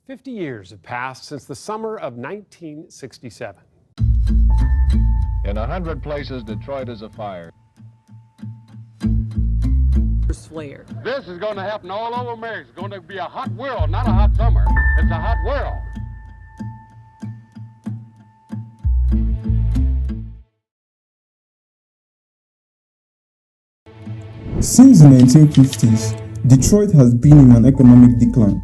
50 years have passed since the summer of 1967. In 100 places, Detroit is afire. Flare. This is going to happen all over America. It's going to be a hot world, not a hot summer. It's a hot world. Since the 1950s, Detroit has been in an economic decline.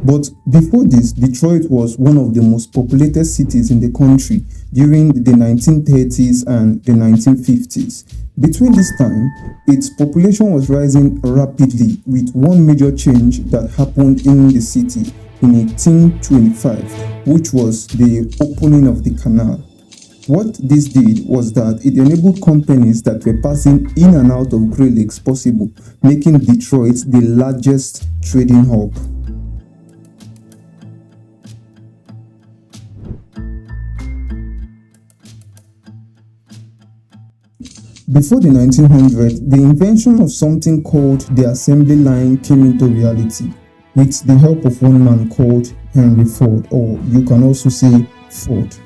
But before this, Detroit was one of the most populated cities in the country during the 1930s and the 1950s. Between this time, its population was rising rapidly, with one major change that happened in the city in 1825, which was the opening of the canal. What this did was that it enabled companies that were passing in and out of Great Lakes possible, making Detroit the largest trading hub. Before the 1900s, the invention of something called the assembly line came into reality with the help of one man called Henry Ford, or you can also say Ford.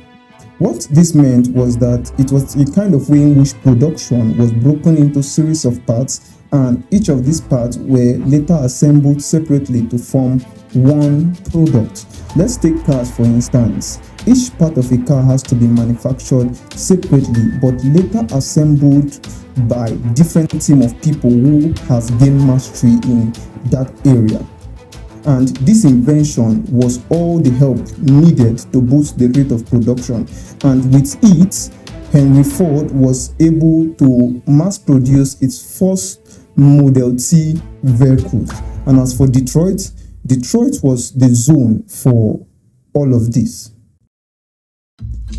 What this meant was that it was a kind of way in which production was broken into series of parts, and each of these parts were later assembled separately to form one product. Let's take cars for instance. Each part of a car has to be manufactured separately but later assembled by different team of people who has gained mastery in that area. And this invention was all the help needed to boost the rate of production. And with it, Henry Ford was able to mass produce its first Model T vehicles. And as for Detroit, Detroit was the zone for all of this.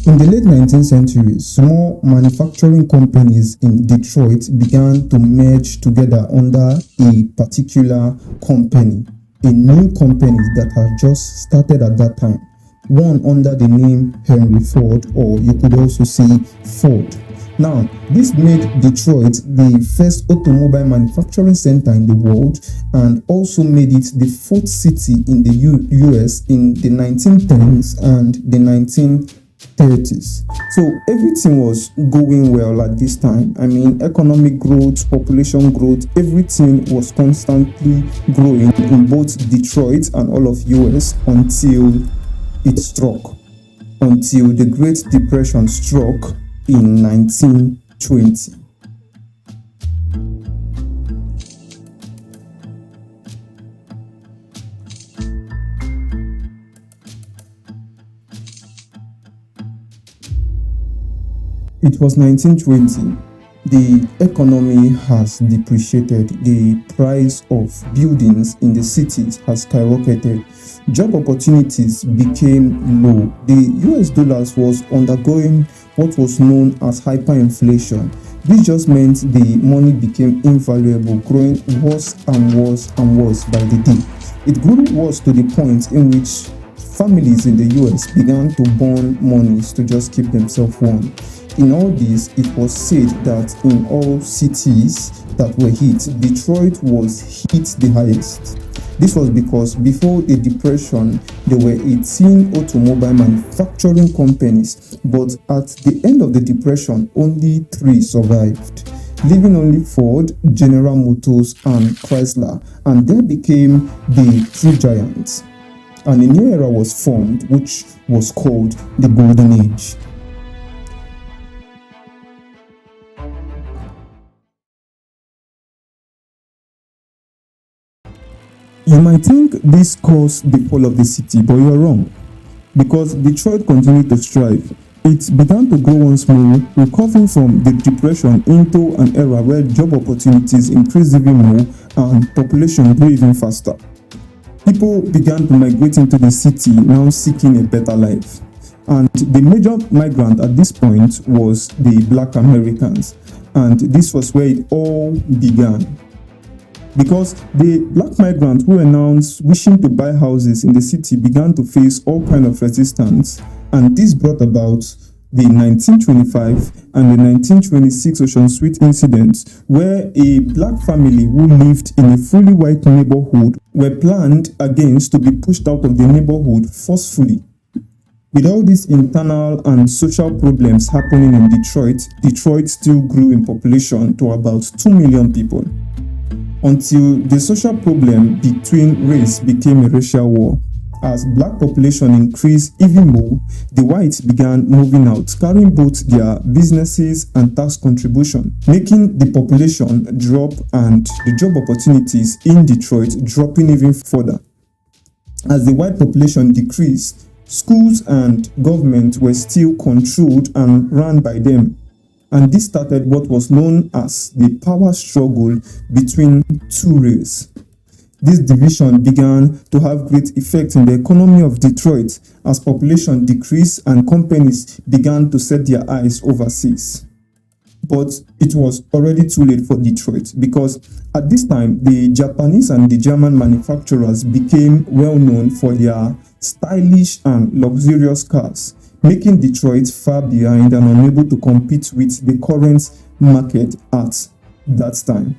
In the late 19th century, small manufacturing companies in Detroit began to merge together under a particular company, a new company that had just started at that time, one under the name Henry Ford, or you could also say Ford. Now, this made Detroit the first automobile manufacturing center in the world and also made it the fourth city in the US in the 1910s and the 1930s. So everything was going well at this time. I mean, economic growth, population growth, everything was constantly growing in both Detroit and all of US until it struck, until the Great Depression struck in 1920. It was 1920. The economy has depreciated. The price of buildings in the cities has skyrocketed. Job opportunities became low. The US dollars was undergoing what was known as hyperinflation. This just meant the money became invaluable, growing worse and worse and worse by the day. It grew worse to the point in which families in the US began to burn monies to just keep themselves warm. In all this, it was said that in all cities that were hit, Detroit was hit the highest. This was because before the Depression, there were 18 automobile manufacturing companies, but at the end of the Depression, only 3 survived, leaving only Ford, General Motors, and Chrysler, and they became the true giants. And a new era was formed, which was called the Golden Age. You might think this caused the fall of the city, but you're wrong. Because Detroit continued to strive. It began to grow once more, recovering from the Depression into an era where job opportunities increased even more and population grew even faster. People began to migrate into the city, now seeking a better life. And the major migrant at this point was the Black Americans. And this was where it all began. Because the black migrants who were now wishing to buy houses in the city began to face all kinds of resistance, and this brought about the 1925 and the 1926 Ocean Suite incidents, where a black family who lived in a fully white neighborhood were planned against to be pushed out of the neighborhood forcefully. With all these internal and social problems happening in Detroit still grew in population to about 2 million people, until the social problem between race became a racial war. As black population increased even more, the whites began moving out, carrying both their businesses and tax contribution, making the population drop and the job opportunities in Detroit dropping even further. As the white population decreased, schools and government were still controlled and run by them. And this started what was known as the power struggle between two races. This division began to have great effect in the economy of Detroit as population decreased and companies began to set their eyes overseas. But it was already too late for Detroit, because at this time, the Japanese and the German manufacturers became well known for their stylish and luxurious cars, making Detroit far behind and unable to compete with the current market at that time.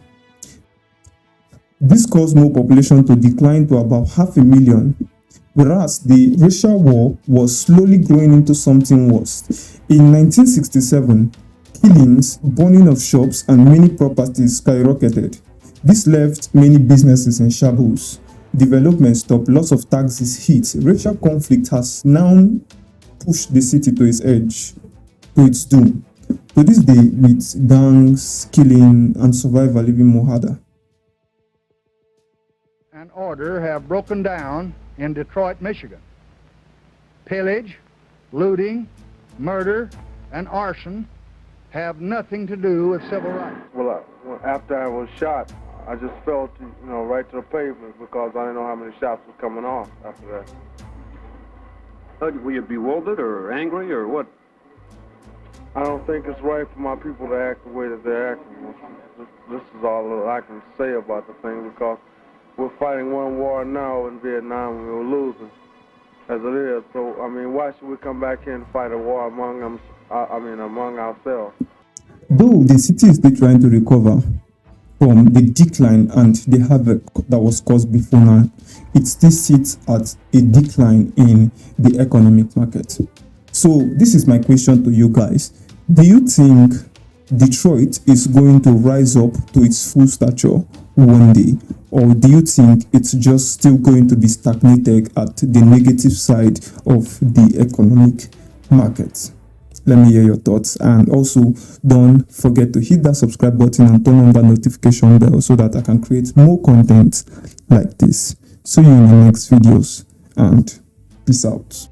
This caused more population to decline to about 500,000, whereas the racial war was slowly growing into something worse. In 1967, killings, burning of shops, and many properties skyrocketed. This left many businesses in shambles. Development stopped, lots of taxes hit. Racial conflict has now pushed the city to its edge, to its doom. To this day, with gangs, killing, and survival even more harder. And order have broken down in Detroit, Michigan. Pillage, looting, murder, and arson have nothing to do with civil rights. Well, after I was shot, I just fell to, right to the pavement because I didn't know how many shots was coming off after that. Were you bewildered or angry or what? I don't think it's right for my people to act the way that they're acting. This is all I can say about the thing, because we're fighting one war now in Vietnam and we're losing, as it is. So, why should we come back here and fight a war among ourselves? Though the city is still trying to recover from the decline and the havoc that was caused before now, it still sits at a decline in the economic market. So this is my question to you guys. Do you think Detroit is going to rise up to its full stature one day? Or do you think it's just still going to be stagnated at the negative side of the economic market? Let me hear your thoughts, and also don't forget to hit that subscribe button and turn on the notification bell so that I can create more content like this. See you in the next videos, and peace out.